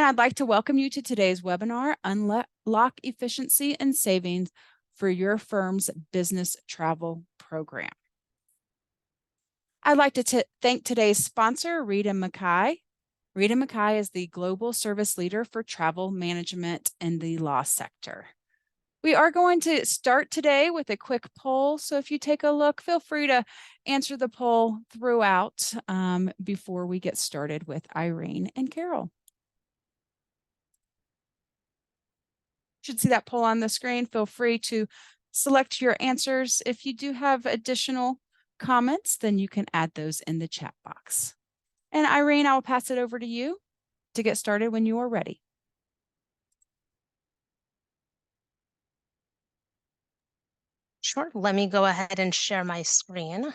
and I'd like to welcome you to today's webinar, Unlock Efficiency and Savings for Your Firm's Business Travel Program. I'd like to thank today's sponsor, Rita McKay. Rita McKay is the Global Service Leader for Travel Management in the law sector. We are going to start today with a quick poll, so if you take a look, feel free to answer the poll throughout before we get started with Irene and Carol. You should see that poll on the screen. Feel free to select your answers. If you do have additional comments, then you can add those in the chat box. And Irene, I will pass it over to you to get started when you are ready. Sure, let me go ahead and share my screen.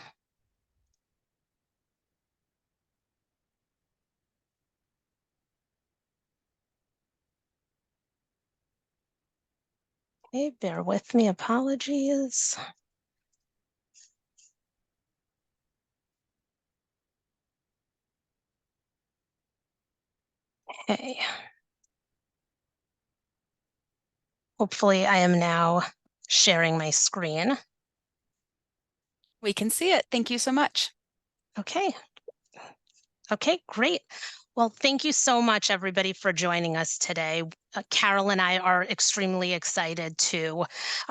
Okay, bear with me, apologies. Okay. Hopefully I am now sharing my screen. We can see it. Thank you so much. Okay. Okay, great. Well, thank you so much, everybody, for joining us today. Carol and I are extremely excited to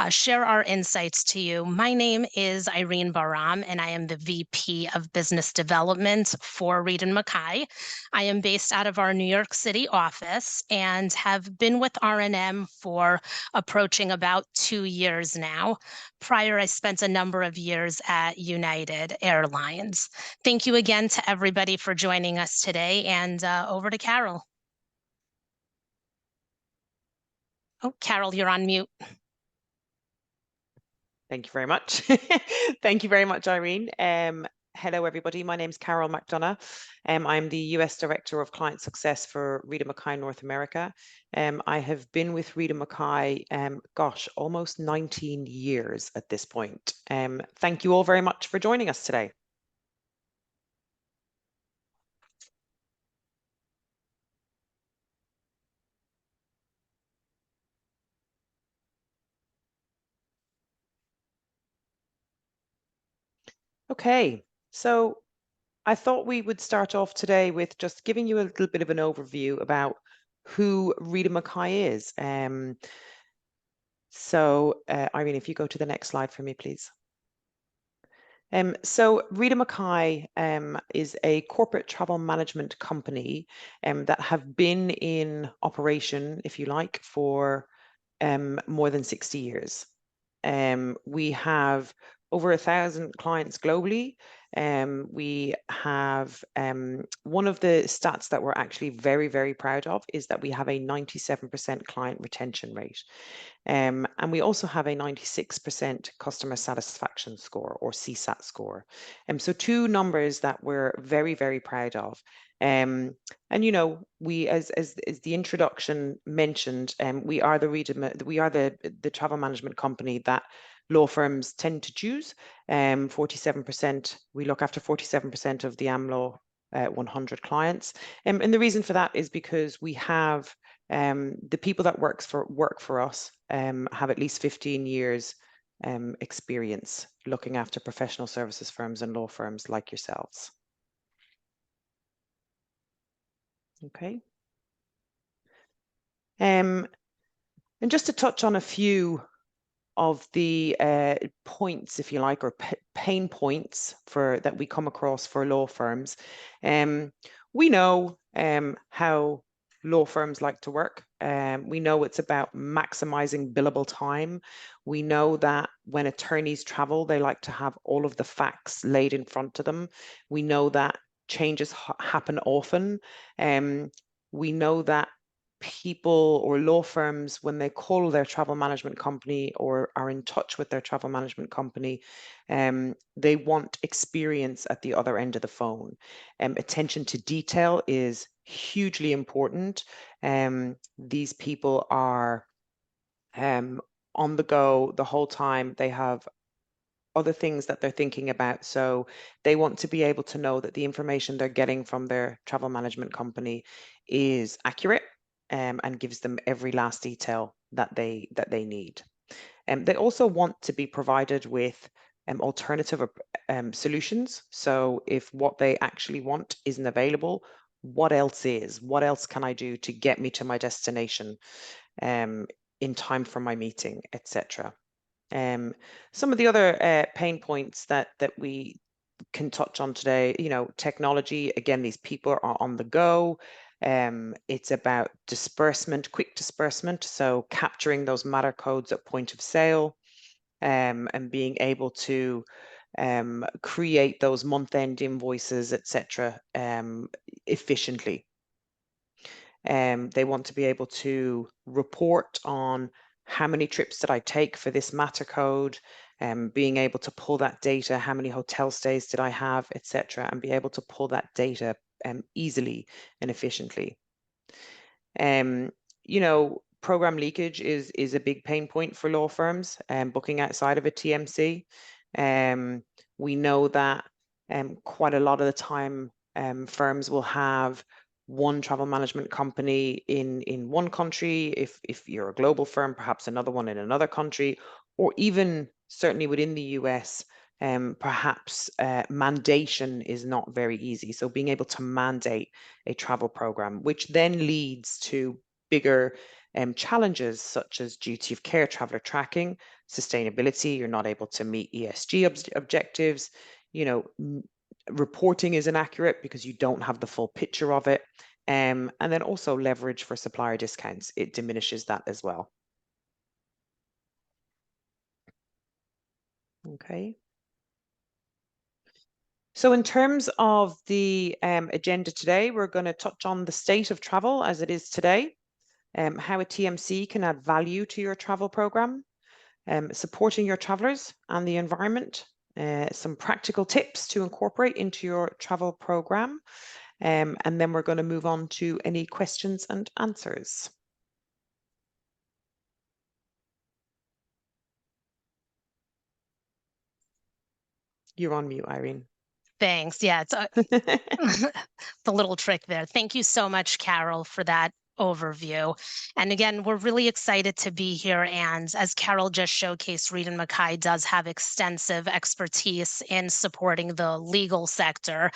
share our insights to you. My name is Irene Baram, and I am the VP of Business Development for Reed & McKay. I am based out of our New York City office and have been with R&M for approaching about 2 years now. Prior, I spent a number of years at United Airlines. Thank you again to everybody for joining us today, and over to Carol. Oh, Carol, you're on mute. Thank you very much. Thank you very much, Irene. Hello, everybody. My name is Carol McDonough. I'm the US Director of Client Success for Reed & McKay North America. I have been with Reed & McKay, almost 19 years at this point. Thank you all very much for joining us today. Okay, so I thought we would start off today with just giving you a little bit of an overview about who Reed & McKay is. Irene, if you go to the next slide for me, please. So Reed & McKay is a corporate travel management company that have been in operation, if you like, for more than 60 years. We have over 1,000 clients globally. We have one of the stats that we're actually very, very proud of is that we have a 97% client retention rate. And we also have a 96% customer satisfaction score, or CSAT score. So 2 numbers that we're very, very proud of. And you know, we, as the introduction mentioned, we are the travel management company that law firms tend to choose. 47%, we look after 47% of the AmLaw 100 clients. And the reason for that is because we have the people that work for us have at least 15 years experience looking after professional services firms and law firms like yourselves. Okay. And just to touch on a few of the points, if you like, or pain points that we come across for law firms. We know how law firms like to work. We know it's about maximizing billable time. We know that when attorneys travel, they like to have all of the facts laid in front of them. We know that changes happen often. We know that people or law firms, when they call their travel management company or are in touch with their travel management company, they want experience at the other end of the phone. Attention to detail is hugely important. These people are on the go the whole time. They have other things that they're thinking about. So they want to be able to know that the information they're getting from their travel management company is accurate. and gives them every last detail that they need. They also want to be provided with alternative solutions. So if what they actually want isn't available, what else is? What else can I do to get me to my destination in time for my meeting, etc. Some of the other pain points that we can touch on today, technology. Again, these people are on the go. It's about disbursement, quick disbursement. So capturing those matter codes at point of sale, and being able to create those month-end invoices, etc., efficiently. They want to be able to report on how many trips did I take for this matter code, being able to pull that data, how many hotel stays did I have, etc., and be able to pull that data easily and efficiently. Program leakage is a big pain point for law firms booking outside of a TMC. We know that quite a lot of the time firms will have one travel management company in one country. If you're a global firm, perhaps another one in another country, or even certainly within the US, perhaps mandation is not very easy. So being able to mandate a travel program, which then leads to bigger challenges such as duty of care, traveler tracking, sustainability. You're not able to meet ESG objectives. Reporting is inaccurate because you don't have the full picture of it. And then also leverage for supplier discounts. It diminishes that as well. Okay. So in terms of the agenda today, we're going to touch on the state of travel as it is today, how a TMC can add value to your travel program, supporting your travelers and the environment, some practical tips to incorporate into your travel program, and then we're going to move on to any questions and answers. You're on mute, Irene. Thanks. Yeah, it's the little trick there. Thank you so much, Carol, for that overview. And again, we're really excited to be here. And as Carol just showcased, Reed & Mackay does have extensive expertise in supporting the legal sector.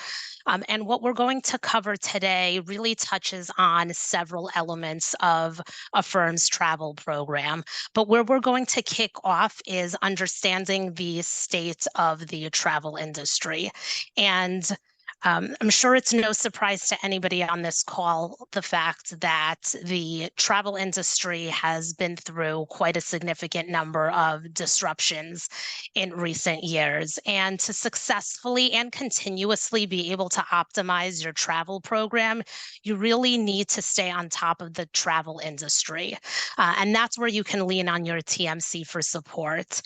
And what we're going to cover today really touches on several elements of a firm's travel program. But where we're going to kick off is understanding the state of the travel industry. And I'm sure it's no surprise to anybody on this call, the fact that the travel industry has been through quite a significant number of disruptions in recent years. And to successfully and continuously be able to optimize your travel program, you really need to stay on top of the travel industry. And that's where you can lean on your TMC for support.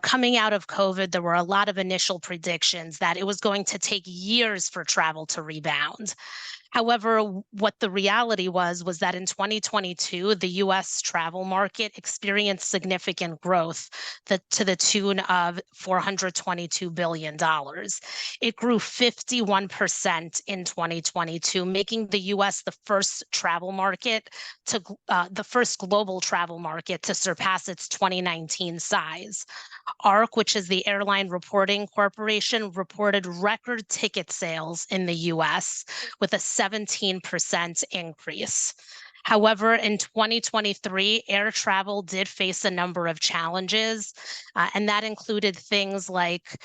Coming out of COVID, there were a lot of initial predictions that it was going to take years for travel to rebound. However, what the reality was that in 2022, the U.S. travel market experienced significant growth to the tune of $422 billion. It grew 51% in 2022, making the U.S. the first travel market the first global travel market to surpass its 2019 size. ARC, which is the Airline Reporting Corporation, reported record ticket sales in the US with a 17% increase. However, in 2023, air travel did face a number of challenges, and that included things like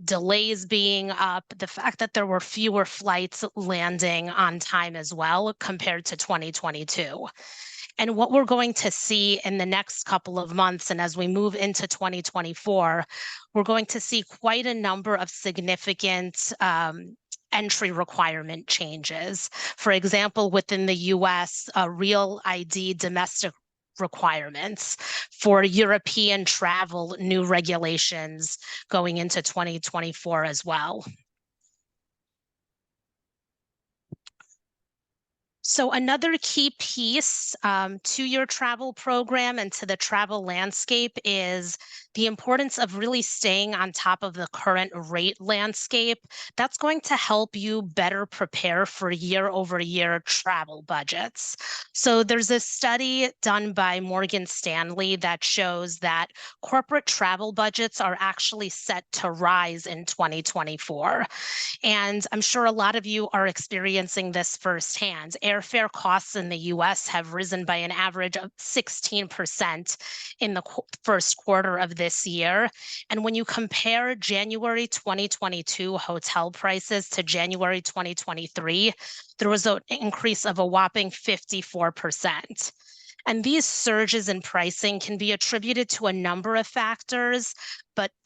delays being up, the fact that there were fewer flights landing on time as well compared to 2022. And what we're going to see in the next couple of months, and as we move into 2024, we're going to see quite a number of significant entry requirement changes. For example, within the US, Real ID domestic requirements. For European travel, new regulations going into 2024 as well. So another key piece to your travel program and to the travel landscape is the importance of really staying on top of the current rate landscape. That's going to help you better prepare for year-over-year travel budgets. So there's a study done by Morgan Stanley that shows that corporate travel budgets are actually set to rise in 2024. And I'm sure a lot of you are experiencing this firsthand. Airfare costs in the US have risen by an average of 16% in the first quarter of this year. And when you compare January 2022 hotel prices to January 2023, there was an increase of a whopping 54%. And these surges in pricing can be attributed to a number of factors,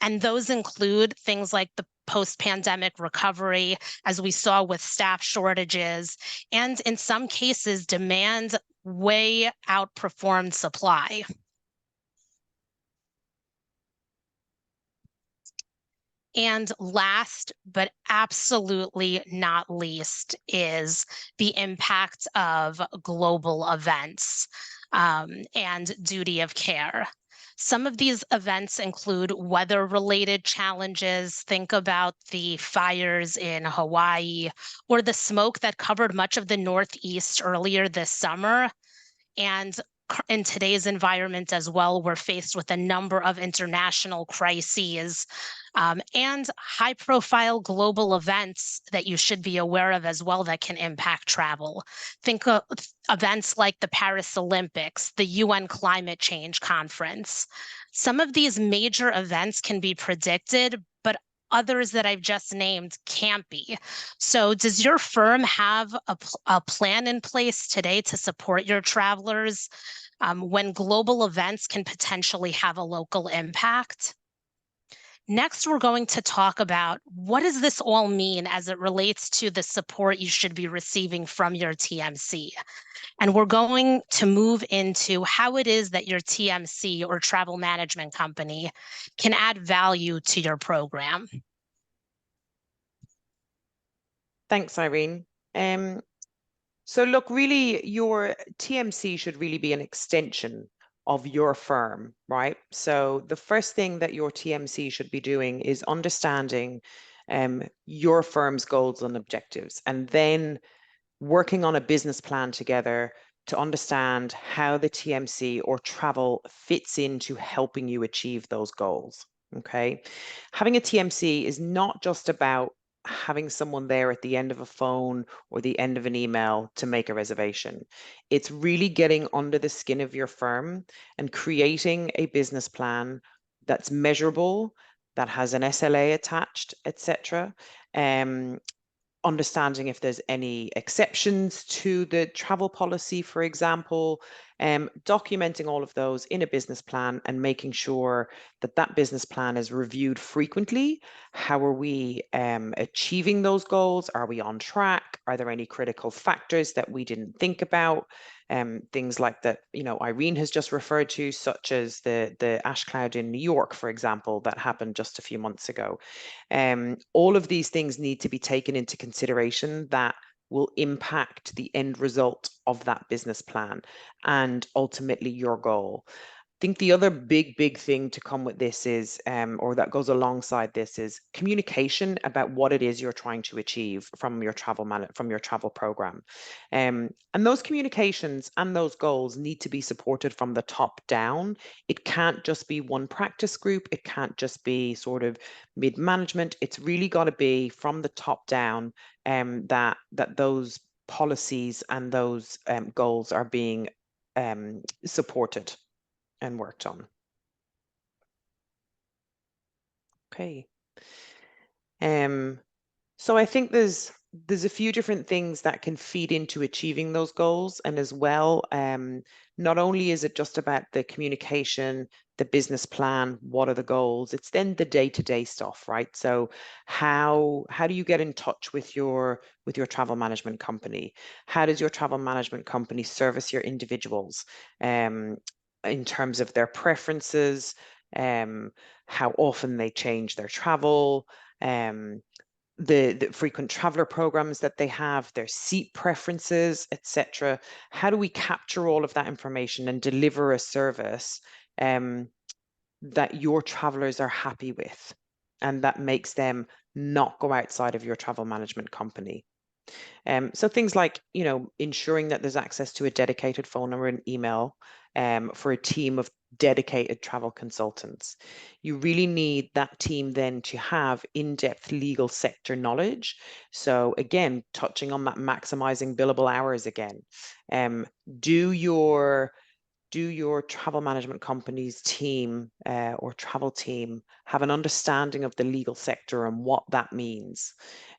and those include things like the post-pandemic recovery, as we saw with staff shortages, and in some cases, demand way outperformed supply. And last, but absolutely not least, is the impact of global events and duty of care. Some of these events include weather-related challenges. Think about the fires in Hawaii or the smoke that covered much of the Northeast earlier this summer. And in today's environment as well, we're faced with a number of international crises and high-profile global events that you should be aware of as well that can impact travel. Think of events like the Paris Olympics, the UN Climate Change Conference. Some of these major events can be predicted, but others that I've just named can't be. So does your firm have a plan in place today to support your travelers when global events can potentially have a local impact? Next, we're going to talk about what does this all mean as it relates to the support you should be receiving from your TMC. And we're going to move into how it is that your TMC or travel management company can add value to your program. Thanks, Irene. So look, really, your TMC should really be an extension of your firm, right? So the first thing that your TMC should be doing is understanding your firm's goals and objectives, and then working on a business plan together to understand how the TMC or travel fits into helping you achieve those goals. Okay. Having a TMC is not just about having someone there at the end of a phone or the end of an email to make a reservation. It's really getting under the skin of your firm and creating a business plan that's measurable, that has an SLA attached, etc. Understanding if there's any exceptions to the travel policy, for example, documenting all of those in a business plan and making sure that that business plan is reviewed frequently. How are we achieving those goals? Are we on track? Are there any critical factors that we didn't think about? Things like that, Irene has just referred to, such as the ash cloud in New York, for example, that happened just a few months ago. All of these things need to be taken into consideration that will impact the end result of that business plan and ultimately your goal. I think the other big thing to come with this is, or that goes alongside this, is communication about what it is you're trying to achieve from your travel program. And those communications and those goals need to be supported from the top down. It can't just be one practice group. It can't just be sort of mid-management. It's really got to be from the top down that those policies and those goals are being supported and worked on. Okay. So I think there's a few different things that can feed into achieving those goals, and as well, not only is it just about the communication, the business plan, what are the goals, it's then the day-to-day stuff, right? So how do you get in touch with your travel management company? How does your travel management company service your individuals in terms of their preferences, how often they change their travel, the frequent traveler programs that they have, their seat preferences, etc. How do we capture all of that information and deliver a service that your travelers are happy with and that makes them not go outside of your travel management company? So things like, ensuring that there's access to a dedicated phone number and email for a team of dedicated travel consultants. You really need that team then to have in-depth legal sector knowledge. So again, touching on that maximizing billable hours again, do your travel management company's team or travel team have an understanding of the legal sector and what that means?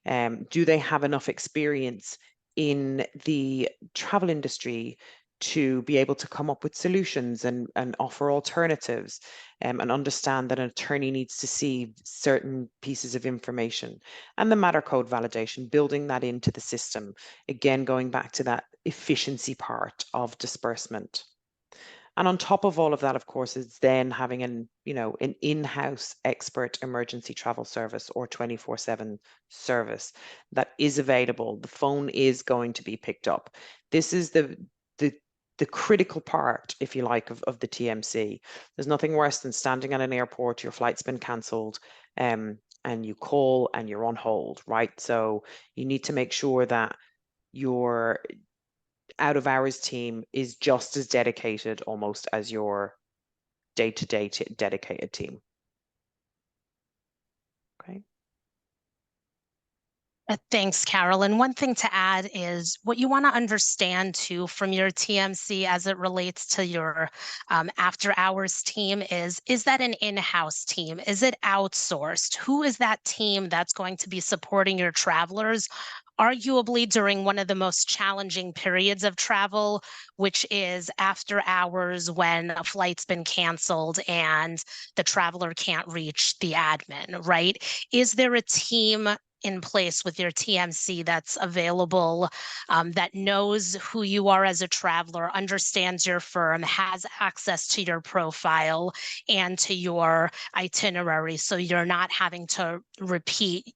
Do they have enough experience in the travel industry to be able to come up with solutions and offer alternatives and understand that an attorney needs to see certain pieces of information? And the matter code validation, building that into the system. Again, going back to that efficiency part of disbursement. And on top of all of that, of course, is then having an in-house expert emergency travel service or 24/7 service that is available. The phone is going to be picked up. This is the critical part, if you like, of the TMC. There's nothing worse than standing at an airport, your flight's been cancelled, and you call and you're on hold, right? So you need to make sure that your out of hours team is just as dedicated almost as your day-to-day dedicated team. Okay. Thanks, Carol. And one thing to add is what you want to understand too from your TMC as it relates to your after hours team is that an in-house team? Is it outsourced? Who is that team that's going to be supporting your travelers? Arguably during one of the most challenging periods of travel, which is after hours when a flight's been canceled and the traveler can't reach the admin, right? Is there a team in place with your TMC that's available, that knows who you are as a traveler, understands your firm, has access to your profile and to your itinerary, so you're not having to repeat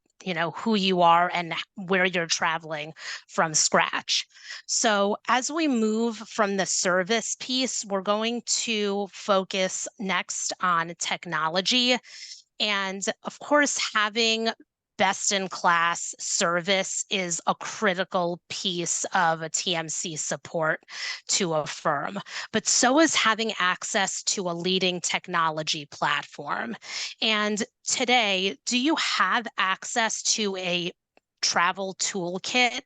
who you are and where you're traveling from scratch. So as we move from the service piece, we're going to focus next on technology. And of course, having best-in-class service is a critical piece of a TMC support to a firm, but so is having access to a leading technology platform. And today, do you have access to a travel toolkit?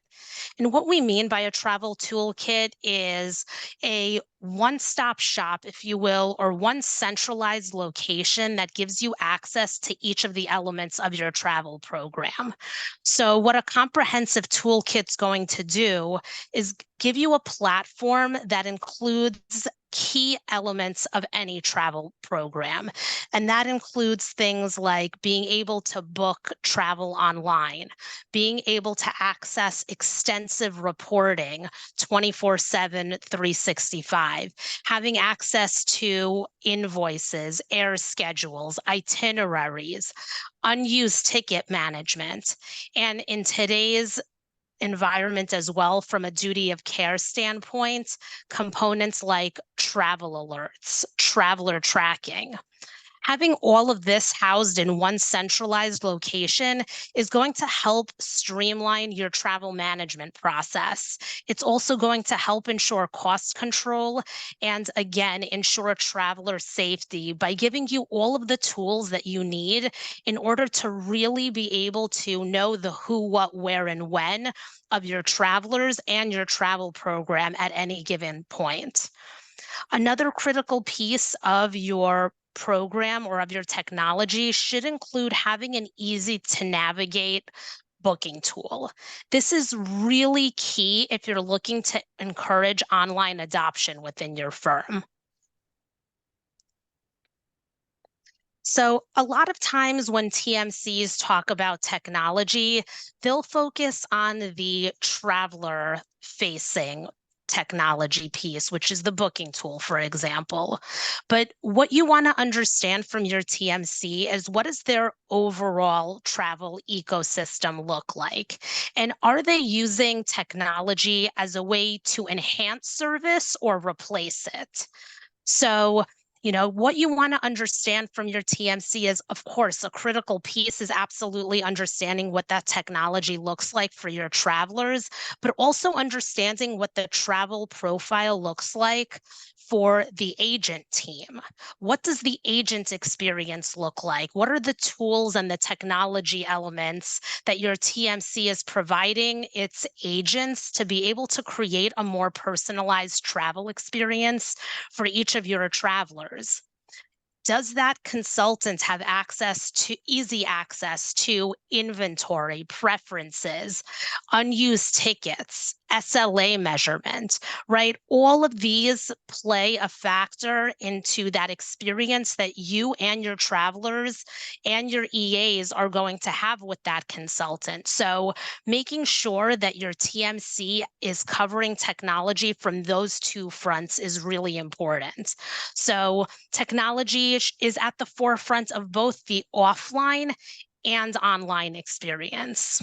And what we mean by a travel toolkit is a one-stop shop, if you will, or one centralized location that gives you access to each of the elements of your travel program. So what a comprehensive toolkit's going to do is give you a platform that includes key elements of any travel program. And that includes things like being able to book travel online, being able to access extensive reporting 24/7, 365, having access to invoices, air schedules, itineraries, unused ticket management. And in today's environment as well, from a duty of care standpoint, components like travel alerts, traveler tracking. Having all of this housed in one centralized location is going to help streamline your travel management process. It's also going to help ensure cost control and, again, ensure traveler safety by giving you all of the tools that you need in order to really be able to know the who, what, where, and when of your travelers and your travel program at any given point. Another critical piece of your program or of your technology should include having an easy to navigate booking tool. This is really key if you're looking to encourage online adoption within your firm. So a lot of times when TMCs talk about technology, they'll focus on the traveler facing technology piece, which is the booking tool, for example. But what you want to understand from your TMC is, what does their overall travel ecosystem look like? And are they using technology as a way to enhance service or replace it? So, what you want to understand from your TMC is, of course, a critical piece is absolutely understanding what that technology looks like for your travelers, but also understanding what the travel profile looks like for the agent team. What does the agent experience look like? What are the tools and the technology elements that your TMC is providing its agents to be able to create a more personalized travel experience for each of your travelers? Does that consultant have easy access to inventory, preferences, unused tickets, SLA measurement, right? All of these play a factor into that experience that you and your travelers and your EAs are going to have with that consultant. So making sure that your TMC is covering technology from those two fronts is really important. So technology is at the forefront of both the offline and online experience.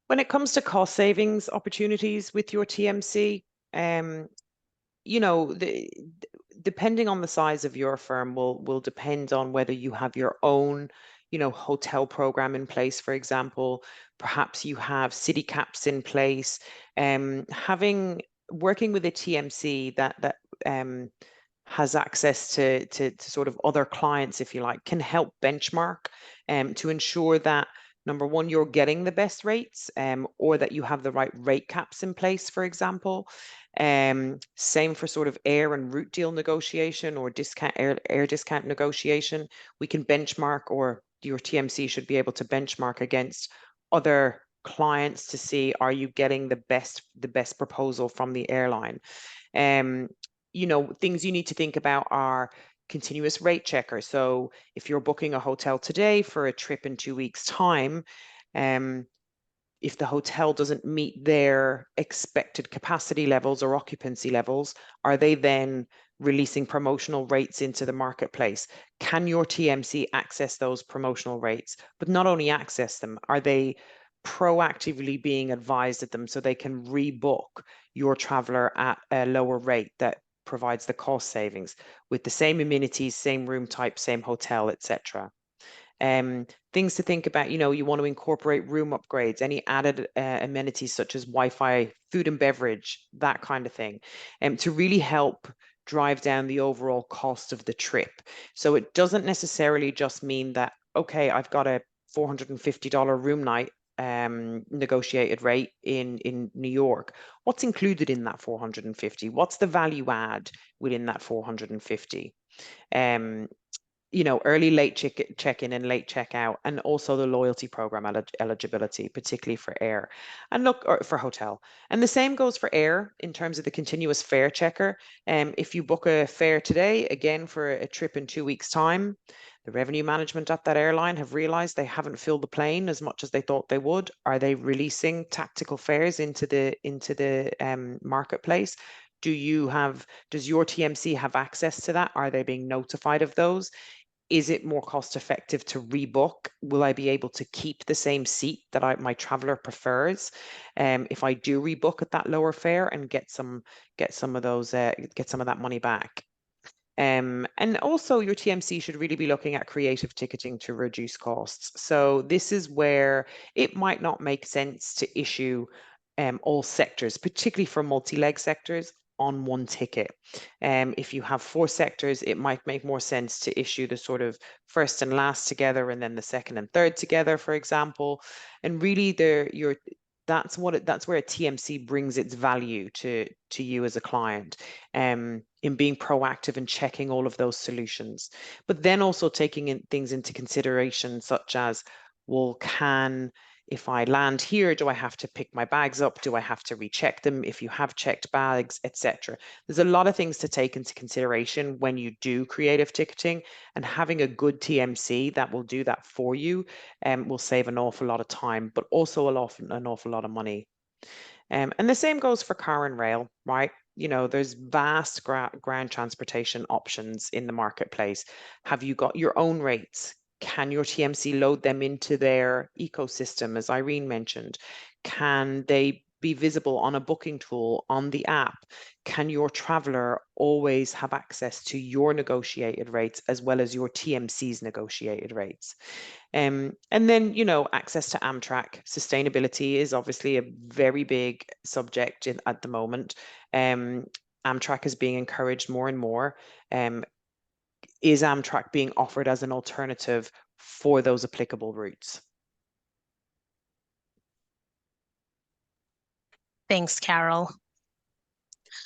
When it comes to cost savings opportunities with your TMC, depending on the size of your firm will depend on whether you have your own, hotel program in place, for example. Perhaps you have city caps in place. Working with a TMC that has access to sort of other clients, if you like, can help benchmark to ensure that, number one, you're getting the best rates, or that you have the right rate caps in place, for example. Same for sort of air and route deal negotiation or air discount negotiation. We can benchmark, or your TMC should be able to benchmark against other clients to see, are you getting the best proposal from the airline? Things you need to think about are continuous rate checker. So if you're booking a hotel today for a trip in 2 weeks' time, if the hotel doesn't meet their expected capacity levels or occupancy levels, are they then releasing promotional rates into the marketplace? Can your TMC access those promotional rates? But not only access them, are they proactively being advised of them so they can rebook your traveler at a lower rate that provides the cost savings with the same amenities, same room type, same hotel, etc.? Things to think about, you want to incorporate room upgrades, any added amenities such as Wi-Fi, food and beverage, that kind of thing, to really help drive down the overall cost of the trip. So it doesn't necessarily just mean that, okay, I've got a $450 room night negotiated rate in New York. What's included in that 450? What's the value add within that 450? Early late check-in and late checkout, and also the loyalty program eligibility, particularly for air and or for hotel. And the same goes for air in terms of the continuous fare checker. If you book a fare today, again, for a trip in 2 weeks' time, the revenue management at that airline have realized they haven't filled the plane as much as they thought they would. Are they releasing tactical fares into the marketplace? Does your TMC have access to that? Are they being notified of those? Is it more cost effective to rebook? Will I be able to keep the same seat that my traveler prefers if I do rebook at that lower fare and get some of that money back? And also your TMC should really be looking at creative ticketing to reduce costs. So this is where it might not make sense to issue all sectors, particularly for multi-leg sectors, on one ticket. If you have 4 sectors, it might make more sense to issue the sort of first and last together, and then the second and third together, for example. And really, that's where a TMC brings its value to you as a client, in being proactive and checking all of those solutions, but then also taking things into consideration, such as, well, if I land here, do I have to pick my bags up? Do I have to recheck them if you have checked bags, etc.? There's a lot of things to take into consideration when you do creative ticketing, and having a good TMC that will do that for you will save an awful lot of time, but also an awful lot of money. And the same goes for car and rail, right? You know, there's vast ground transportation options in the marketplace. Have you got your own rates? Can your TMC load them into their ecosystem, as Irene mentioned? Can they be visible on a booking tool, on the app? Can your traveler always have access to your negotiated rates as well as your TMC's negotiated rates? And then, you know, access to Amtrak. Sustainability is obviously a very big subject at the moment. Amtrak is being encouraged more and more. Is Amtrak being offered as an alternative for those applicable routes? Thanks, Carol.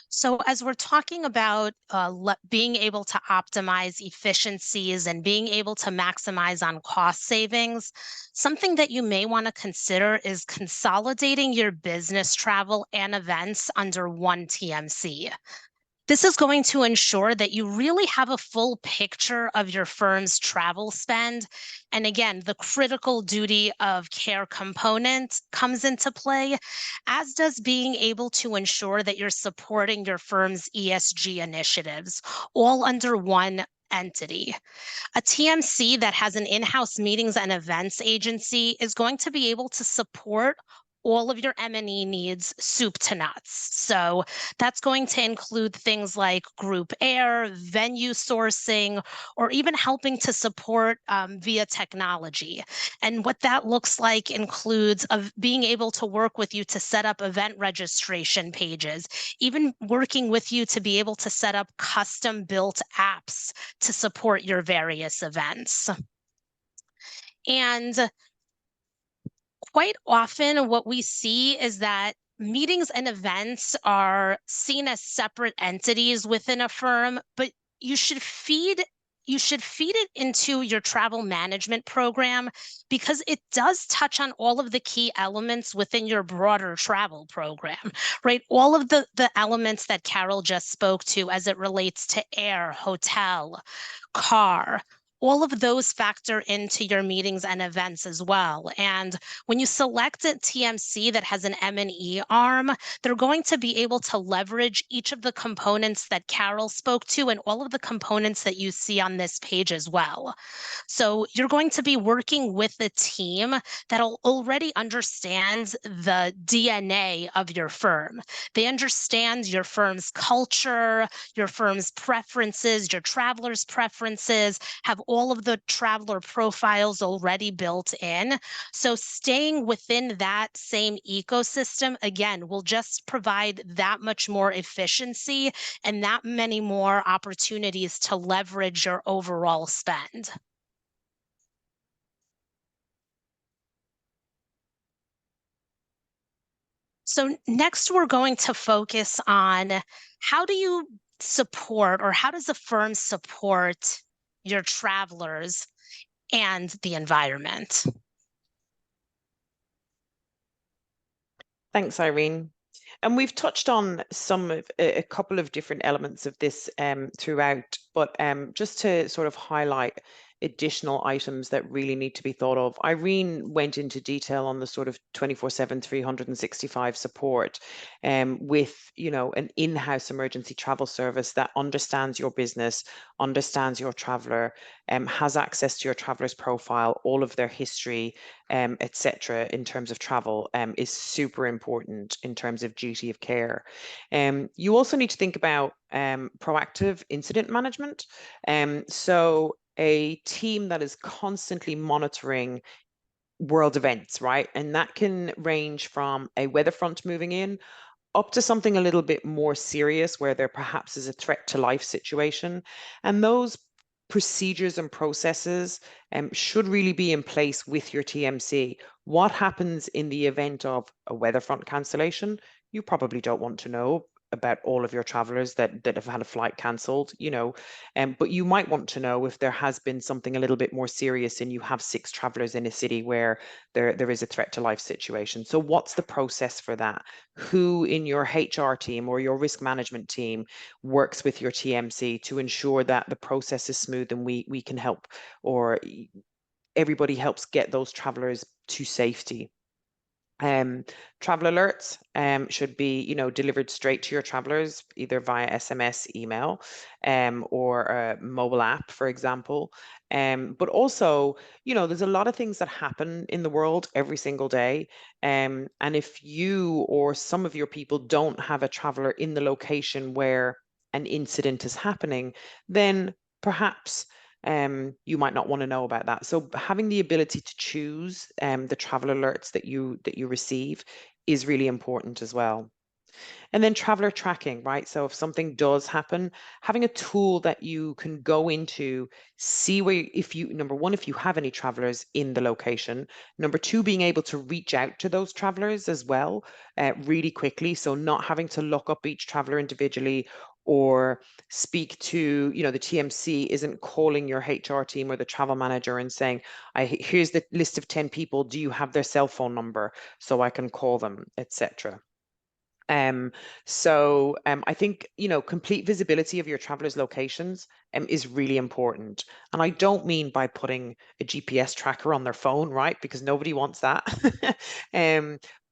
So as we're talking about being able to optimize efficiencies and being able to maximize on cost savings, something that you may want to consider is consolidating your business travel and events under one TMC. This is going to ensure that you really have a full picture of your firm's travel spend. And again, the critical duty of care component comes into play, as does being able to ensure that you're supporting your firm's ESG initiatives, all under one entity. A TMC that has an in-house meetings and events agency is going to be able to support all of your M&E needs soup to nuts. So that's going to include things like group air, venue sourcing, or even helping to support via technology. And what that looks like includes being able to work with you to set up event registration pages, even working with you to be able to set up custom built apps to support your various events. And quite often what we see is that meetings and events are seen as separate entities within a firm, but you should feed it into your travel management program, because it does touch on all of the key elements within your broader travel program, right? All of the elements that Carol just spoke to as it relates to air, hotel, car, all of those factor into your meetings and events as well. And when you select a TMC that has an M&E arm, they're going to be able to leverage each of the components that Carol spoke to and all of the components that you see on this page as well. So you're going to be working with a team that already understands the DNA of your firm. They understand your firm's culture, your firm's preferences, your travelers' preferences, have all of the traveler profiles already built in. So staying within that same ecosystem, again, will just provide that much more efficiency and that many more opportunities to leverage your overall spend. So next, we're going to focus on how do you support, or how does a firm support your travelers and the environment? Thanks, Irene. And we've touched on a couple of different elements of this throughout, but just to sort of highlight additional items that really need to be thought of. Irene went into detail on the sort of 24/7, 365 support with, you know, an in-house emergency travel service that understands your business, understands your traveler, has access to your traveler's profile, all of their history, etc. in terms of travel is super important in terms of duty of care. You also need to think about proactive incident management. So a team that is constantly monitoring world events, right? And that can range from a weather front moving in up to something a little bit more serious where there perhaps is a threat to life situation. And those procedures and processes should really be in place with your TMC. What happens in the event of a weather front cancellation? You probably don't want to know. about all of your travelers that have had a flight cancelled, you know, but you might want to know if there has been something a little bit more serious and you have 6 travelers in a city where there is a threat to life situation. So what's the process for that? Who in your HR team or your risk management team works with your TMC to ensure that the process is smooth and we can help, or everybody helps get those travelers to safety? Travel alerts should be, you know, delivered straight to your travelers, either via SMS, email, or a mobile app, for example. But also, you know, there's a lot of things that happen in the world every single day. And if you or some of your people don't have a traveler in the location where an incident is happening, then perhaps you might not want to know about that. So having the ability to choose the travel alerts that you receive is really important as well. And then traveler tracking, right? So if something does happen, having a tool that you can go into, see where, if you, number one, if you have any travelers in the location, number two, being able to reach out to those travelers as well, really quickly. So not having to look up each traveler individually or speak to, you know, the TMC isn't calling your HR team or the travel manager and saying, here's the list of 10 people. Do you have their cell phone number so I can call them, etc. I think, you know, complete visibility of your travelers' locations is really important. And I don't mean by putting a GPS tracker on their phone, right? Because nobody wants that.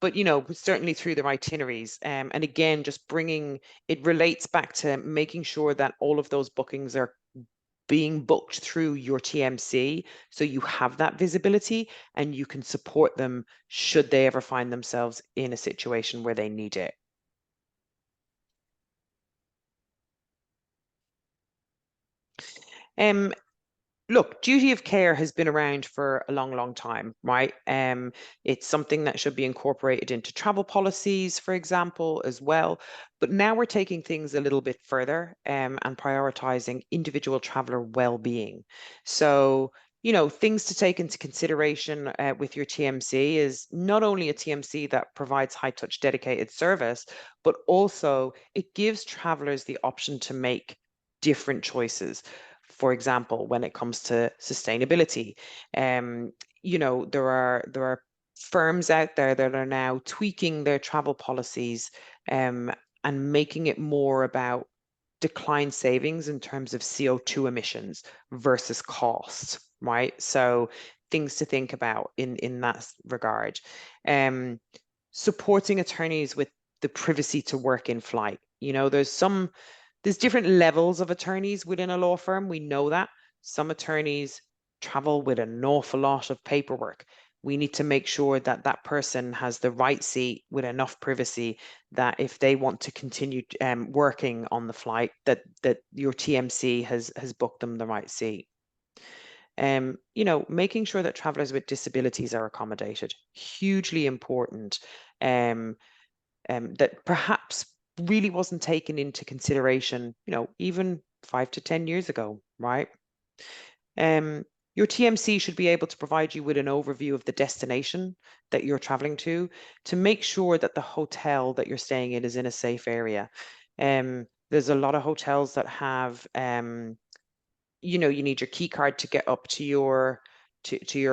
But, you know, certainly through their itineraries. And again, just bringing, it relates back to making sure that all of those bookings are being booked through your TMC, so you have that visibility and you can support them should they ever find themselves in a situation where they need it. Look, duty of care has been around for a long, long time, right? It's something that should be incorporated into travel policies, for example, as well. But now we're taking things a little bit further and prioritizing individual traveler well-being. So, you know, things to take into consideration with your TMC is not only a TMC that provides high-touch dedicated service, but also it gives travelers the option to make different choices. For example, when it comes to sustainability, you know, there are firms out there that are now tweaking their travel policies and making it more about decline savings in terms of CO2 emissions versus cost, right? So things to think about in that regard. Supporting attorneys with the privacy to work in flight. You know, there's different levels of attorneys within a law firm. We know that. Some attorneys travel with an awful lot of paperwork. We need to make sure that that person has the right seat with enough privacy that if they want to continue working on the flight, that your TMC has booked them the right seat. You know, making sure that travelers with disabilities are accommodated, hugely important. That perhaps really wasn't taken into consideration, you know, even 5 to 10 years ago, right? Your TMC should be able to provide you with an overview of the destination that you're traveling to make sure that the hotel that you're staying in is in a safe area. There's a lot of hotels that have, you know, you need your key card to get up to your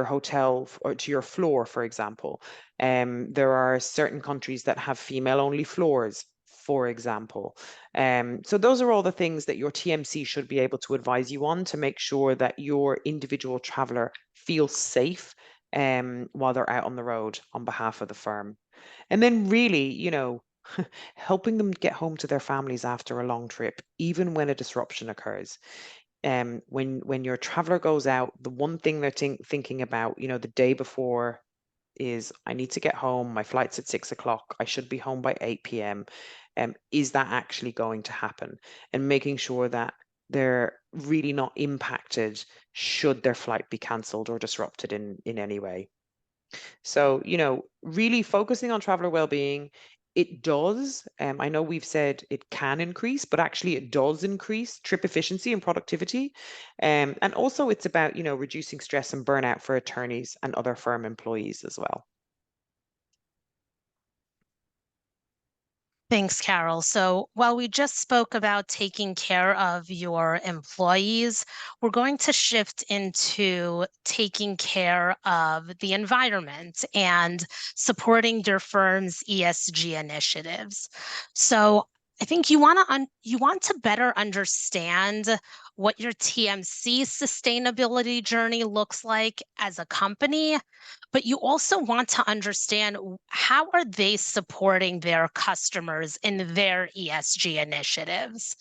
hotel or to your floor, for example. There are certain countries that have female only floors, for example. So those are all the things that your TMC should be able to advise you on to make sure that your individual traveler feels safe while they're out on the road on behalf of the firm. And then really, you know, helping them get home to their families after a long trip, even when a disruption occurs. When your traveler goes out, the one thing they're thinking about, you know, the day before is, I need to get home. My flight's at 6 o'clock. I should be home by 8 p.m. Is that actually going to happen? And making sure that they're really not impacted should their flight be cancelled or disrupted in any way. So, you know, really focusing on traveler well-being, it does. I know we've said it can increase, but actually it does increase trip efficiency and productivity. And also it's about, you know, reducing stress and burnout for attorneys and other firm employees as well. Thanks, Carol. So while we just spoke about taking care of your employees, we're going to shift into taking care of the environment and supporting your firm's ESG initiatives. So I think you want to better understand what your TMC sustainability journey looks like as a company, but you also want to understand how are they supporting their customers in their ESG initiatives.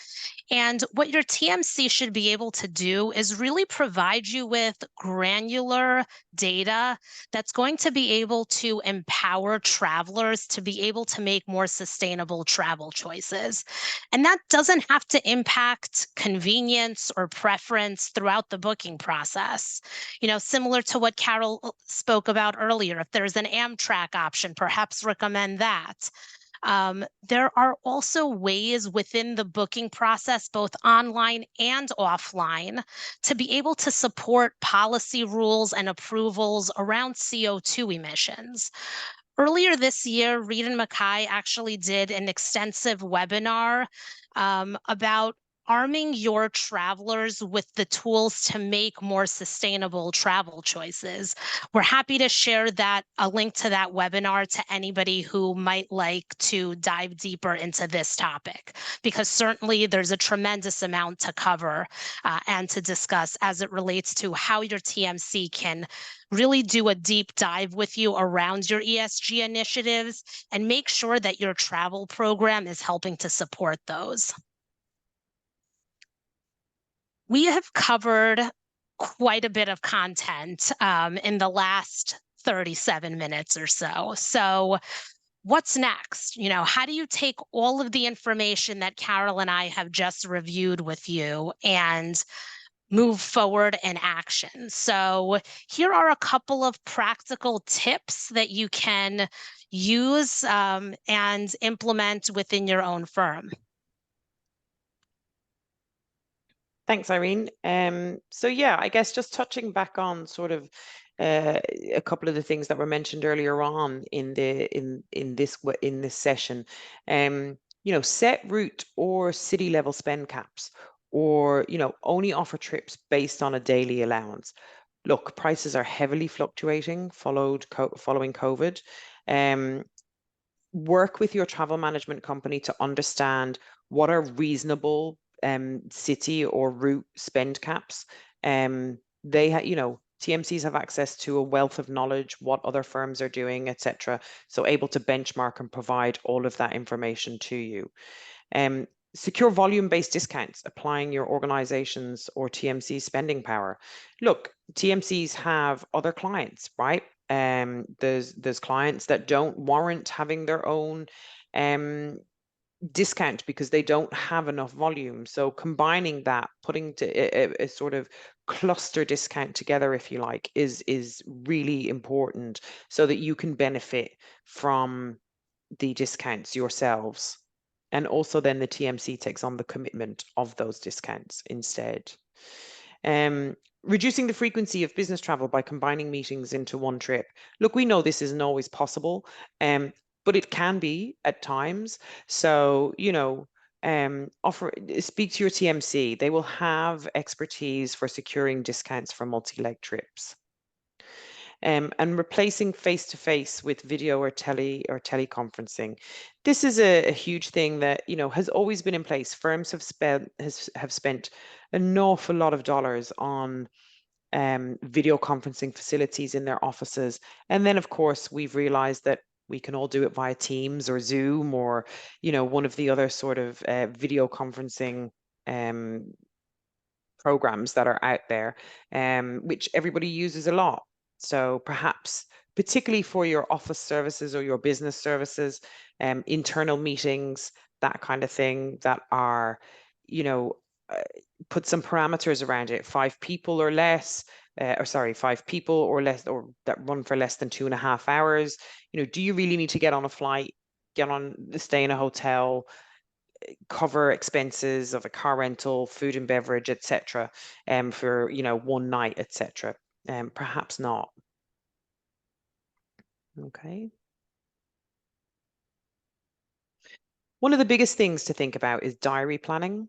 And what your TMC should be able to do is really provide you with granular data that's going to be able to empower travelers to be able to make more sustainable travel choices. And that doesn't have to impact convenience or preference throughout the booking process. Similar to what Carol spoke about earlier, if there's an Amtrak option, perhaps recommend that. There are also ways within the booking process, both online and offline, to be able to support policy rules and approvals around CO2 emissions. Earlier this year, Reed and Mackay actually did an extensive webinar about arming your travelers with the tools to make more sustainable travel choices. We're happy to share a link to that webinar to anybody who might like to dive deeper into this topic, because certainly there's a tremendous amount to cover and to discuss as it relates to how your TMC can really do a deep dive with you around your ESG initiatives and make sure that your travel program is helping to support those. We have covered quite a bit of content in the last 37 minutes or so. So what's next? How do you take all of the information that Carol and I have just reviewed with you and move forward in action? So here are a couple of practical tips that you can use and implement within your own firm. Thanks, Irene. So yeah, I guess just touching back on sort of a couple of the things that were mentioned earlier on in this session. Set route or city level spend caps, or only offer trips based on a daily allowance. Look, prices are heavily fluctuating following COVID. Work with your travel management company to understand what are reasonable city or route spend caps. TMCs have access to a wealth of knowledge, what other firms are doing, etc. So able to benchmark and provide all of that information to you. Secure volume-based discounts, applying your organization's or TMC spending power. Look, TMCs have other clients, right? There's clients that don't warrant having their own discount because they don't have enough volume. So combining that, putting a sort of cluster discount together, if you like, is really important so that you can benefit from the discounts yourselves. And also then the TMC takes on the commitment of those discounts instead. Reducing the frequency of business travel by combining meetings into one trip. Look, we know this isn't always possible, but it can be at times. So, speak to your TMC. They will have expertise for securing discounts for multi-leg trips. And replacing face-to-face with video or teleconferencing. This is a huge thing that has always been in place. Firms have spent an awful lot of dollars on video conferencing facilities in their offices, and then of course we've realized that we can all do it via Teams or Zoom or one of the other sort of video conferencing programs that are out there, which everybody uses a lot. So perhaps, particularly for your office services or your business services, internal meetings, that kind of thing, that are, put some parameters around it, 5 people or less, 5 people or less, or that run for less than 2.5 hours. Do you really need to get on a flight, stay in a hotel, cover expenses of a car rental, food and beverage, etc., for one night, etc.? Perhaps not. Okay. One of the biggest things to think about is diary planning.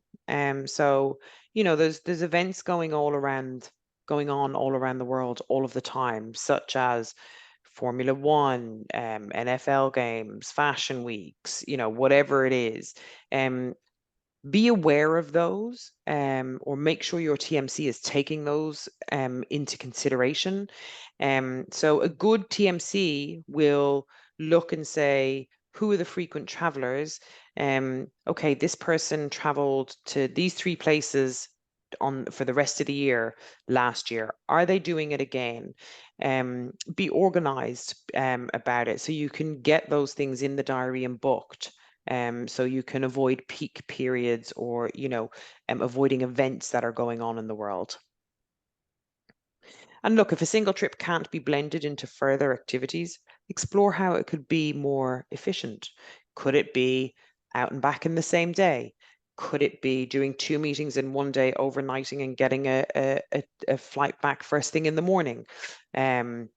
So, there's events going on all around the world all of the time, such as Formula One, NFL games, fashion weeks, whatever it is. Be aware of those, or make sure your TMC is taking those into consideration. So a good TMC will look and say, who are the frequent travelers? Okay, this person traveled to these 3 places for the rest of the year last year. Are they doing it again? Be organized about it so you can get those things in the diary and booked. So you can avoid peak periods or, avoiding events that are going on in the world. And look, if a single trip can't be blended into further activities, explore how it could be more efficient. Could it be out and back in the same day? Could it be doing 2 meetings in one day, overnighting and getting a flight back first thing in the morning? And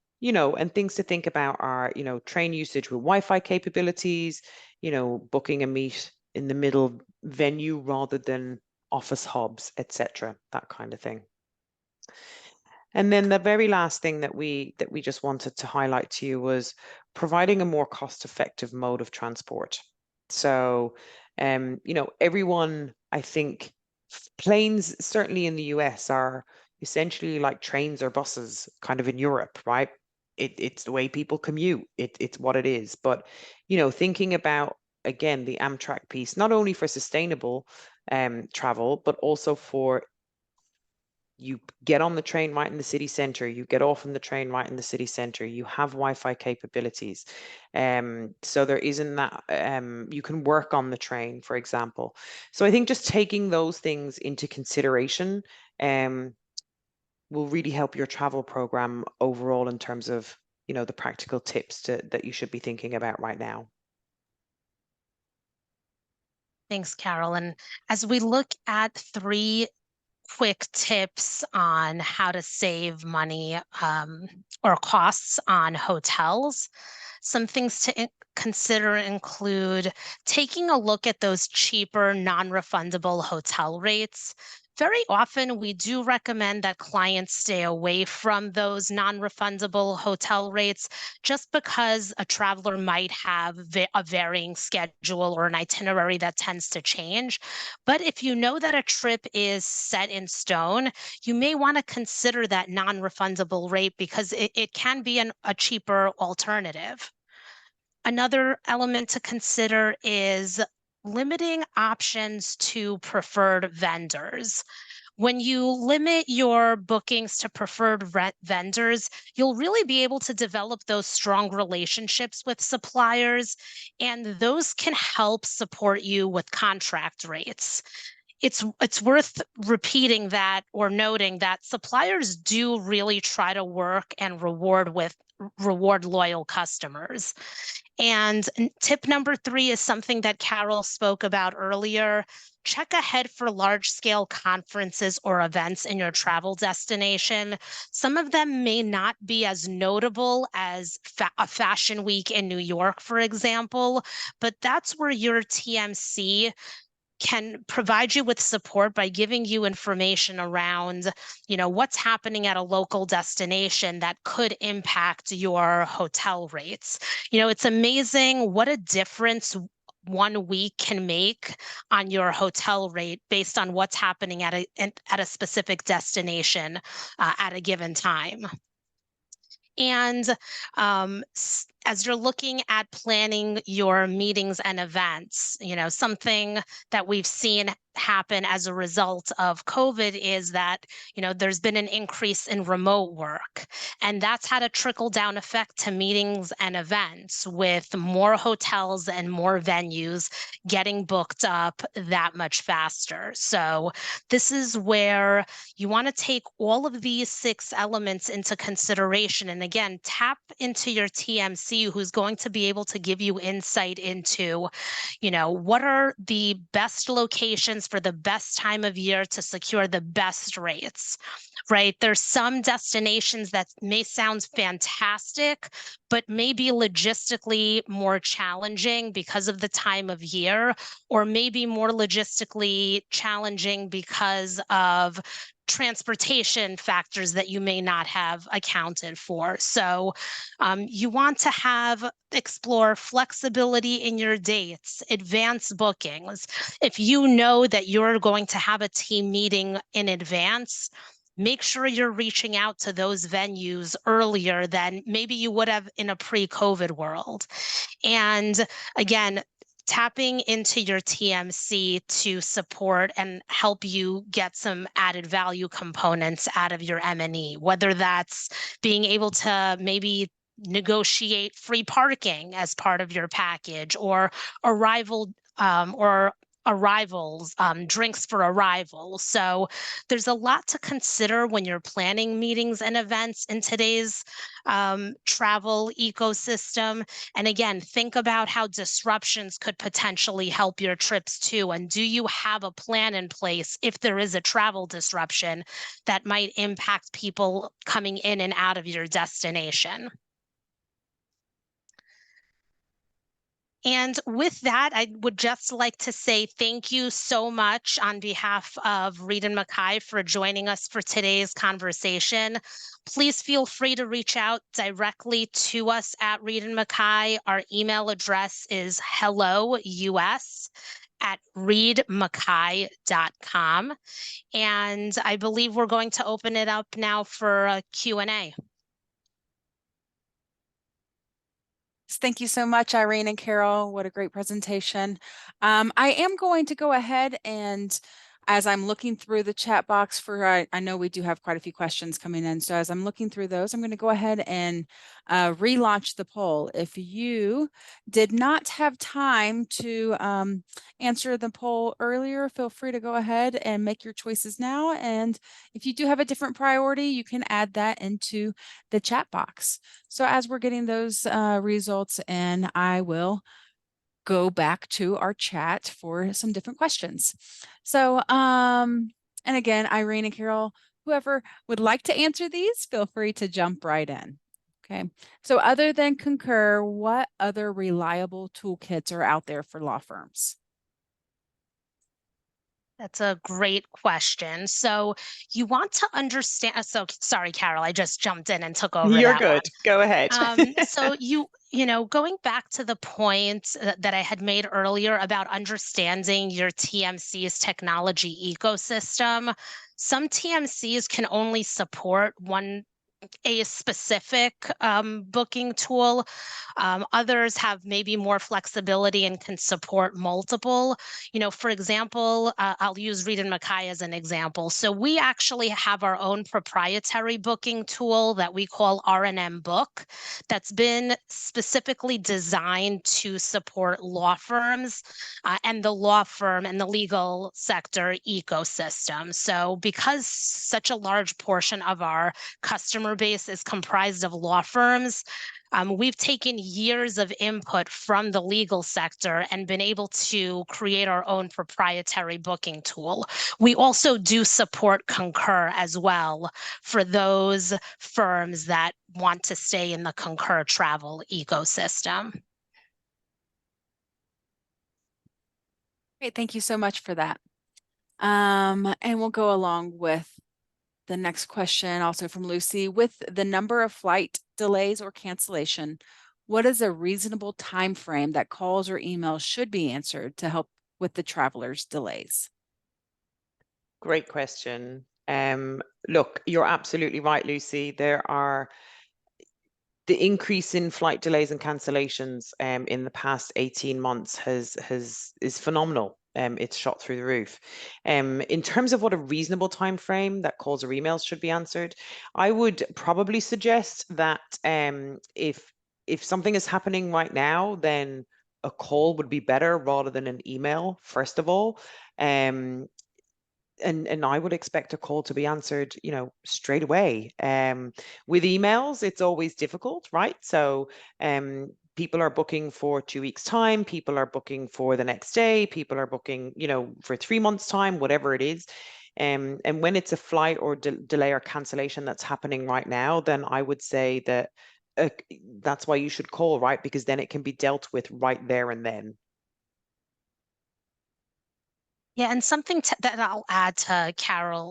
things to think about are, train usage with Wi-Fi capabilities, booking a meet in the middle venue rather than office hubs, etc., that kind of thing. And then the very last thing that we just wanted to highlight to you was providing a more cost-effective mode of transport. So, everyone, I think, planes, certainly in the US, are essentially like trains or buses kind of in Europe, right? It's the way people commute. It's what it is. But, thinking about, again, the Amtrak piece, not only for sustainable travel, but also for you get on the train right in the city center, you get off on the train right in the city center, you have Wi-Fi capabilities. So there isn't that, you can work on the train, for example. So I think just taking those things into consideration will really help your travel program overall in terms of, the practical tips that you should be thinking about right now. Thanks, Carol. And as we look at 3 quick tips on how to save money or costs on hotels, some things to consider include taking a look at those cheaper, non-refundable hotel rates. Very often, we do recommend that clients stay away from those non-refundable hotel rates just because a traveler might have a varying schedule or an itinerary that tends to change. But if you know that a trip is set in stone, you may want to consider that non-refundable rate because it can be a cheaper alternative. Another element to consider is limiting options to preferred vendors. When you limit your bookings to preferred vendors, you'll really be able to develop those strong relationships with suppliers, and those can help support you with contract rates. It's worth repeating that or noting that suppliers do really try to work and reward loyal customers. And tip number 3 is something that Carol spoke about earlier. Check ahead for large scale conferences or events in your travel destination. Some of them may not be as notable as a fashion week in New York, for example, but that's where your TMC can provide you with support by giving you information around, what's happening at a local destination that could impact your hotel rates. It's amazing what a difference 1 week can make on your hotel rate based on what's happening at a specific destination at a given time. And as you're looking at planning your meetings and events, something that we've seen happen as a result of COVID is that, there's been an increase in remote work. And that's had a trickle down effect to meetings and events, with more hotels and more venues getting booked up that much faster. So this is where you want to take all of these 6 elements into consideration. And again, tap into your TMC, who's going to be able to give you insight into, what are the best locations plans for the best time of year to secure the best rates, right? There's some destinations that may sound fantastic, but may be logistically more challenging because of the time of year, or maybe more logistically challenging because of transportation factors that you may not have accounted for. So you want to explore flexibility in your dates, advance bookings. If you know that you're going to have a team meeting in advance, make sure you're reaching out to those venues earlier than maybe you would have in a pre-COVID world. And again, tapping into your TMC to support and help you get some added value components out of your M&E, whether that's being able to maybe negotiate free parking as part of your package, or arrivals, drinks for arrival. So there's a lot to consider when you're planning meetings and events in today's travel ecosystem. And again, think about how disruptions could potentially help your trips too. And do you have a plan in place if there is a travel disruption that might impact people coming in and out of your destination? And with that, I would just like to say thank you so much on behalf of Reed and Mackay for joining us for today's conversation. Please feel free to reach out directly to us at Reed and Mackay. Our email address is hellous@reedmackay.com. And I believe we're going to open it up now for a Q&A. Thank you so much, Irene and Carol. What a great presentation. I am going to go ahead and, as I'm looking through the chat box for, I know we do have quite a few questions coming in. So as I'm looking through those, I'm going to go ahead and relaunch the poll. If you did not have time to answer the poll earlier, feel free to go ahead and make your choices now. And if you do have a different priority, you can add that into the chat box. So as we're getting those results in, I will go back to our chat for some different questions. So, and again, Irene and Carol, whoever would like to answer these, feel free to jump right in. Okay. So other than Concur, what other reliable toolkits are out there for law firms? That's a great question. So you want to understand, so sorry, Carol, I just jumped in and took over. You're that good. one. Go ahead. So you know, going back to the point that I had made earlier about understanding your TMC's technology ecosystem, some TMCs can only support a specific booking tool. Others have maybe more flexibility and can support multiple. You know, for example, I'll use Reed and Mackay as an example. So we actually have our own proprietary booking tool that we call R&M Book that's been specifically designed to support law firms and the law firm and the legal sector ecosystem. So because such a large portion of our customer base is comprised of law firms, we've taken years of input from the legal sector and been able to create our own proprietary booking tool. We also do support Concur as well for those firms that want to stay in the Concur travel ecosystem. Great, thank you so much for that. And we'll go along with the next question, also from Lucy. With the number of flight delays or cancellation, what is a reasonable time frame that calls or emails should be answered to help with the travelers' delays? Great question. Look, you're absolutely right, Lucy. The increase in flight delays and cancellations in the past 18 months is phenomenal. It's shot through the roof. In terms of what a reasonable time frame that calls or emails should be answered, I would probably suggest that if something is happening right now, then a call would be better rather than an email, first of all. And I would expect a call to be answered, you know, straight away. With emails, it's always difficult, right? So people are booking for 2 weeks time, people are booking for the next day, people are booking, you know, for 3 months time, whatever it is. And when it's a flight or delay or cancellation that's happening right now, then I would say that that's why you should call, right? Because then it can be dealt with right there and then. Yeah, and something that I'll add to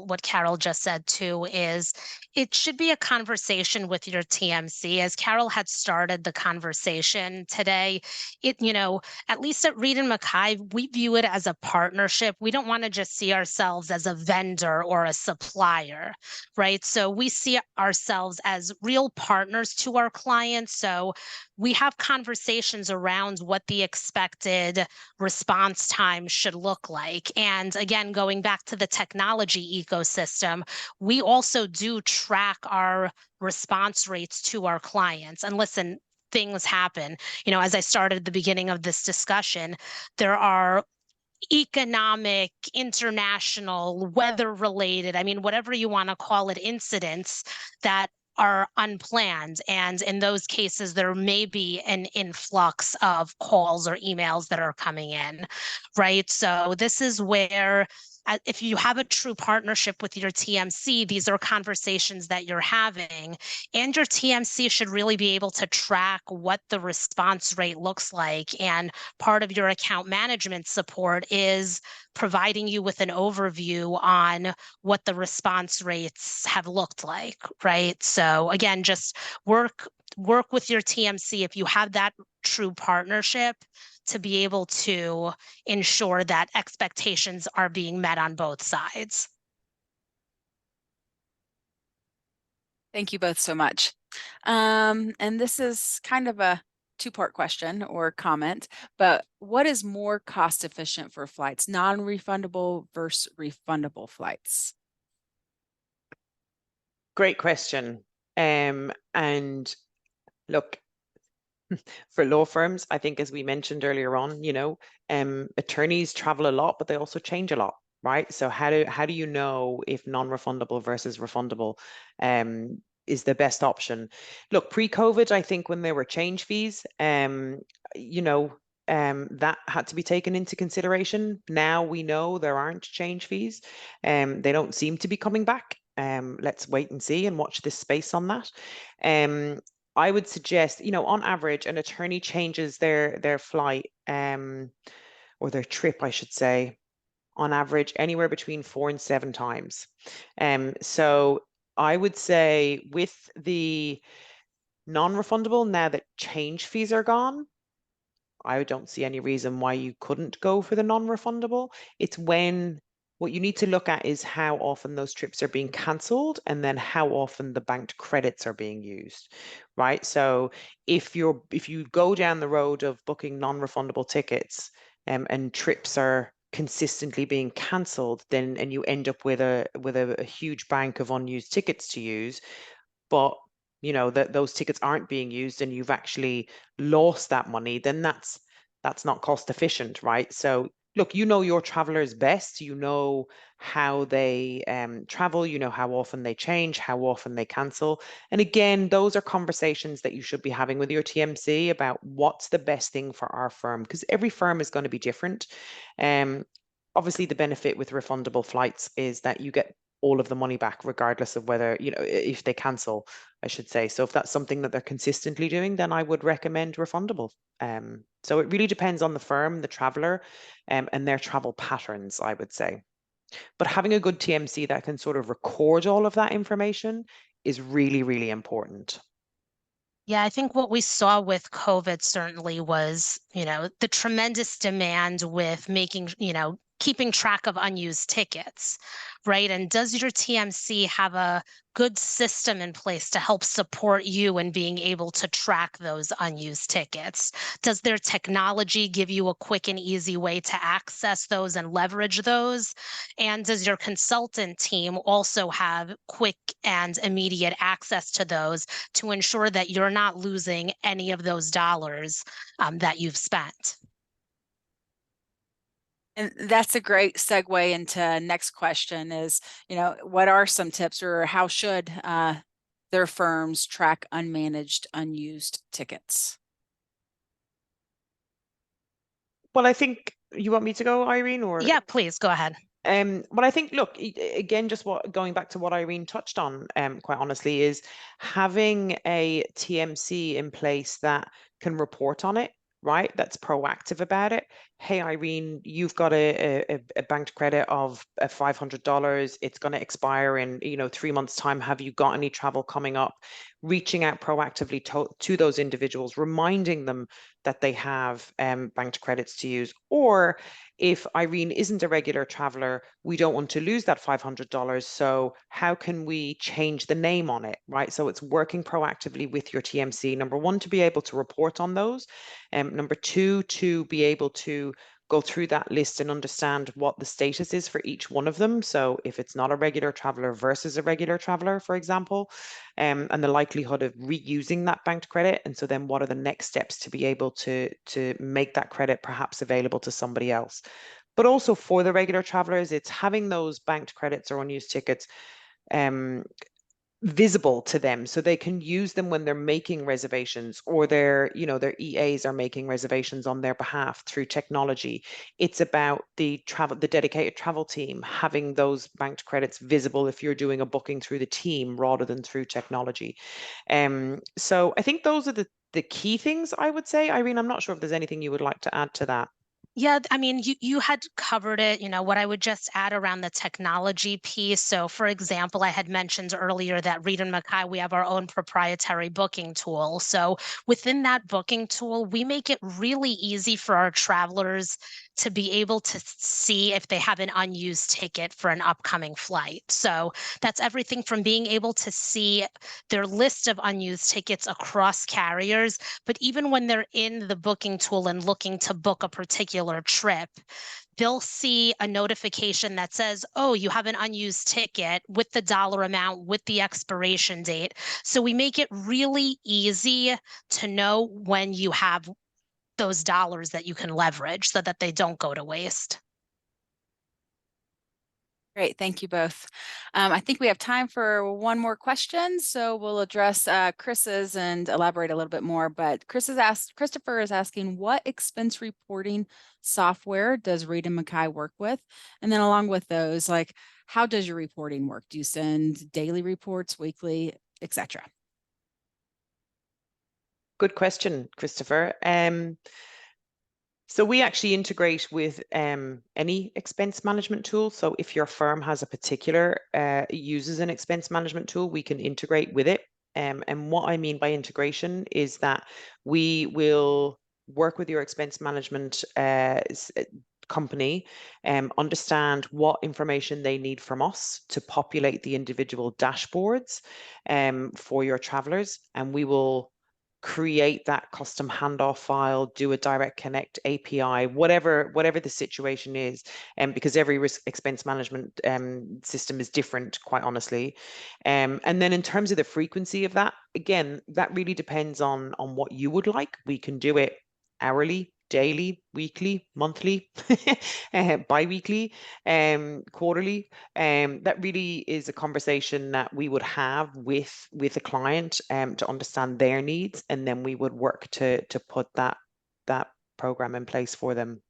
what Carol just said too, is it should be a conversation with your TMC. As Carol had started the conversation today, at least at Reed and Mackay, we view it as a partnership. We don't want to just see ourselves as a vendor or a supplier, right? So we see ourselves as real partners to our clients. So we have conversations around what the expected response time should look like. And again, going back to the technology ecosystem, we also do track our response rates to our clients. And listen, things happen. As I started at the beginning of this discussion, there are economic, international, weather related, I mean, whatever you want to call it, incidents that are unplanned. And in those cases, there may be an influx of calls or emails that are coming in, right? So this is where if you have a true partnership with your TMC, these are conversations that you're having, and your TMC should really be able to track what the response rate looks like. And part of your account management support is providing you with an overview on what the response rates have looked like, right? So again, just work with your TMC if you have that true partnership to be able to ensure that expectations are being met on both sides. Thank you both so much. And this is kind of a two-part question or comment, but what is more cost efficient for flights, non-refundable versus refundable flights? Great question. And look, for law firms, I think as we mentioned earlier on, attorneys travel a lot, but they also change a lot, right? So how do you know if non-refundable versus refundable is the best option? Look, pre-COVID, I think when there were change fees, that had to be taken into consideration. Now we know there aren't change fees. They don't seem to be coming back. Let's wait and see and watch this space on that. I would suggest, on average, an attorney changes their flight or their trip, I should say, on average, anywhere between 4 and 7 times. So I would say with the non-refundable, now that change fees are gone, I don't see any reason why you couldn't go for the non-refundable. It's when what you need to look at is how often those trips are being cancelled and then how often the banked credits are being used, right? So if you go down the road of booking non-refundable tickets and trips are consistently being cancelled, then and you end up with a huge bank of unused tickets to use, but that those tickets aren't being used and you've actually lost that money, then that's not cost efficient, right? So look, your travelers best, how they travel, how often they change, how often they cancel. And again, those are conversations that you should be having with your TMC about what's the best thing for our firm, because every firm is going to be different. Obviously the benefit with refundable flights is that you get all of the money back, regardless of whether, if they cancel, I should say. So if that's something that they're consistently doing, then I would recommend refundable. So it really depends on the firm, the traveler, and their travel patterns, I would say. But having a good TMC that can sort of record all of that information is really, really important. Yeah, I think what we saw with COVID certainly was, the tremendous demand with keeping track of unused tickets, right? And does your TMC have a good system in place to help support you in being able to track those unused tickets? Does their technology give you a quick and easy way to access those and leverage those? And does your consultant team also have quick and immediate access to those to ensure that you're not losing any of those dollars that you've spent? And that's a great segue into next question is, what are some tips or how should their firms track unmanaged, unused tickets? Well, I think you want me to go, Irene, or Yeah, please go ahead. well, I think, look, again, just going back to what Irene touched on, quite honestly, is having a TMC in place that can report on it, right? That's proactive about it. Hey, Irene, you've got a banked credit of $500. It's going to expire in 3 months' time. Have you got any travel coming up? Reaching out proactively to those individuals, reminding them that they have banked credits to use. Or if Irene isn't a regular traveler, we don't want to lose that $500. So how can we change the name on it, right? So it's working proactively with your TMC. Number one, to be able to report on those. Number two, to be able to go through that list and understand what the status is for each one of them. So if it's not a regular traveler versus a regular traveler, for example, and the likelihood of reusing that banked credit. And so then what are the next steps to be able to make that credit perhaps available to somebody else? But also for the regular travelers, it's having those banked credits or unused tickets visible to them so they can use them when they're making reservations, or their EAs are making reservations on their behalf through technology. It's about the dedicated travel team having those banked credits visible if you're doing a booking through the team rather than through technology. So I think those are the key things I would say. Irene, I'm not sure if there's anything you would like to add to that. Yeah, I mean, you had covered it. What I would just add around the technology piece. So, for example, I had mentioned earlier that Reed and Mackay, we have our own proprietary booking tool. So, within that booking tool, we make it really easy for our travelers to be able to see if they have an unused ticket for an upcoming flight. So, that's everything from being able to see their list of unused tickets across carriers, but even when they're in the booking tool and looking to book a particular trip, they'll see a notification that says, oh, you have an unused ticket with the dollar amount, with the expiration date. So we make it really easy to know when you have those dollars that you can leverage so that they don't go to waste. Great, thank you both. I think we have time for one more question, so we'll address Chris's and elaborate a little bit more. But Christopher is asking, what expense reporting software does Reed and Mackay work with? And then along with those, like, how does your reporting work? Do you send daily reports, weekly, etc.? Good question, Christopher. So we actually integrate with any expense management tool. So if your firm has a particular uses an expense management tool, we can integrate with it. And what I mean by integration is that we will work with your expense management company, understand what information they need from us to populate the individual dashboards for your travelers, and we will create that custom handoff file, do a direct connect API, whatever the situation is, because every risk expense management system is different, quite honestly. And then in terms of the frequency of that, again, that really depends on what you would like. We can do it hourly, daily, weekly, monthly, bi-weekly, quarterly. That really is a conversation that we would have with a client to understand their needs, and then we would work to put that program in place for them.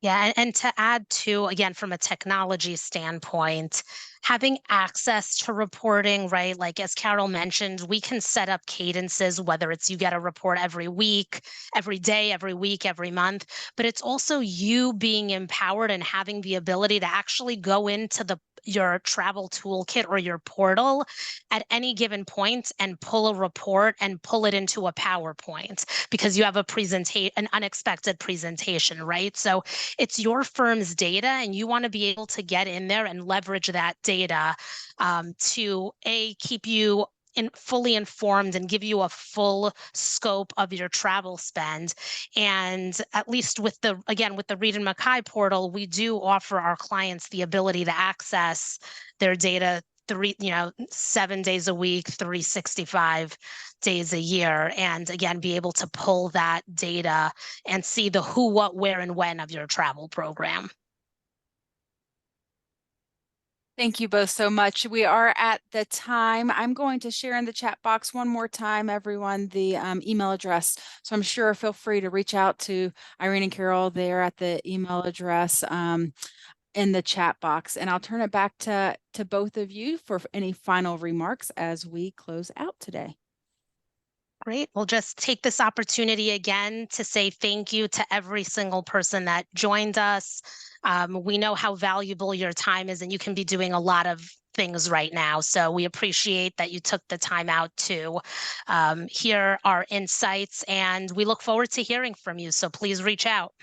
Yeah, and to add to, again, from a technology standpoint, having access to reporting, right? Like as Carol mentioned, we can set up cadences, whether it's you get a report every week, every day, every week, every month, but it's also you being empowered and having the ability to actually go into your travel toolkit or your portal at any given point and pull a report and pull it into a PowerPoint because you have an unexpected presentation, right? So it's your firm's data, and you want to be able to get in there and leverage that data to keep you fully informed and give you a full scope of your travel spend. And at least with the Reed and Mackay portal, we do offer our clients the ability to access their data 7 days a week, 365 days a year, and again, be able to pull that data and see the who, what, where, and when of your travel program. Thank you both so much. We are at the time. I'm going to share in the chat box one more time, everyone, the email address. So I'm sure feel free to reach out to Irene and Carol there at the email address in the chat box. And I'll turn it back to both of you for any final remarks as we close out today. Great. We'll just take this opportunity again to say thank you to every single person that joined us. We know how valuable your time is, and you can be doing a lot of things right now. So we appreciate that you took the time out to hear our insights, and we look forward to hearing from you. So please reach out.